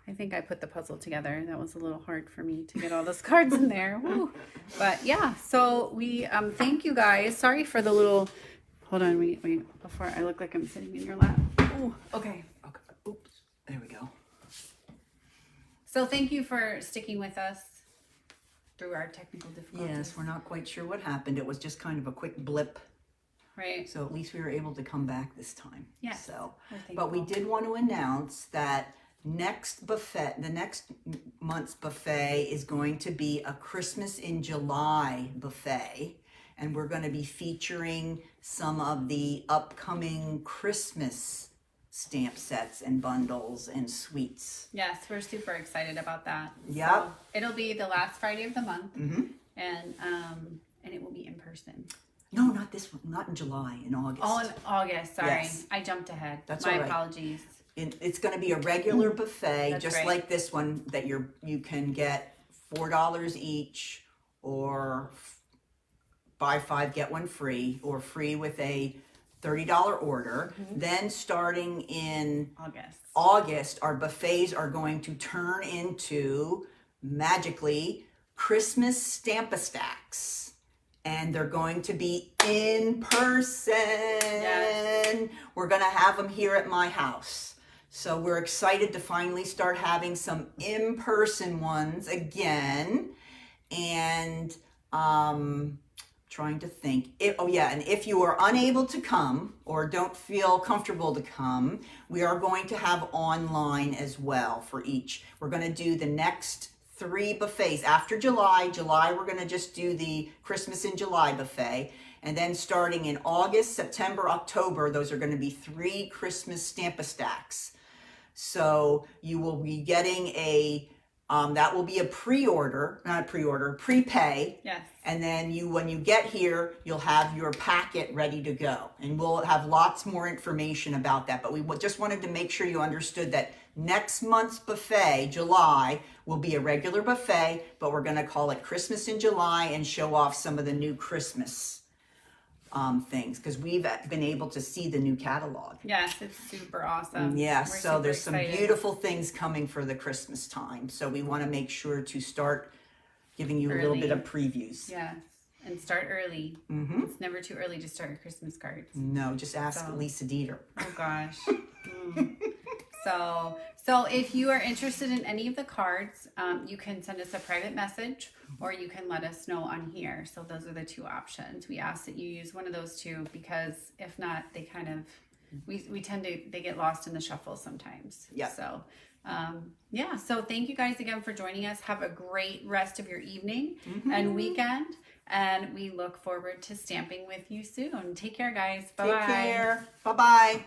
I think I put the puzzle together. That was a little hard for me to get all those cards in there. Woo. But yeah, so we thank you guys. Sorry for the little. Hold on, wait, before I look like I'm sitting in your lap. Ooh, okay. Okay. Oops. There we go. So thank you for sticking with us through our technical difficulties. Yes, we're not quite sure what happened. It was just kind of a quick blip. Right. So at least we were able to come back this time. Yes. So, we're but we thankful. did want to announce that the next month's buffet is going to be a Christmas in July buffet. And we're going to be featuring some of the upcoming Christmas stamp sets and bundles and sweets. Yes, we're super excited about that. Yep. So it'll be the last Friday of the month, Mm-hmm. and it will be in person. No, not this one. Not in July, in August. Oh, in August. Sorry, Yes. I jumped ahead. That's My all right. apologies. It's going to be a regular buffet, That's just right. like this one, that you can get $4 each, or buy 5 get 1 free, or free with a $30 order. Then starting in August, our buffets are going to turn into, magically, Christmas Stamp-A-Stacks. And they're going to be in person. Yes. We're going to have them here at my house. So we're excited to finally start having some in-person ones again. And trying to think. And if you are unable to come or don't feel comfortable to come, we are going to have online as well for each. We're going to do the next 3 buffets after July. We're going to just do the Christmas in July buffet. And then starting in August, September, October, those are going to be 3 Christmas Stamp-A-Stacks. So you will be getting that will be a prepay. Yes. And then when you get here, you'll have your packet ready to go. And we'll have lots more information about that. But we just wanted to make sure you understood that next month's buffet, July, will be a regular buffet, but we're going to call it Christmas in July and show off some of the new Christmas things, because we've been able to see the new catalog. Yes, it's super awesome. Yes, We're so super there's some excited. beautiful things coming for the Christmas time. So we want to make sure to start giving you a little bit Early. of previews. Yes, and start early. Mm-hmm. It's never too early to start your Christmas cards. No, just ask So- Lisa Dieter. Oh gosh. So if you are interested in any of the cards, you can send us a private message, or you can let us know on here. So those are the 2 options. We ask that you use one of those 2, because if not, they kind of they get lost in the shuffle sometimes. Yeah. So so thank you guys again for joining us. Have a great rest of your evening and weekend, and we look forward to stamping with you soon. Take care, guys. Bye. Take care. Bye-bye.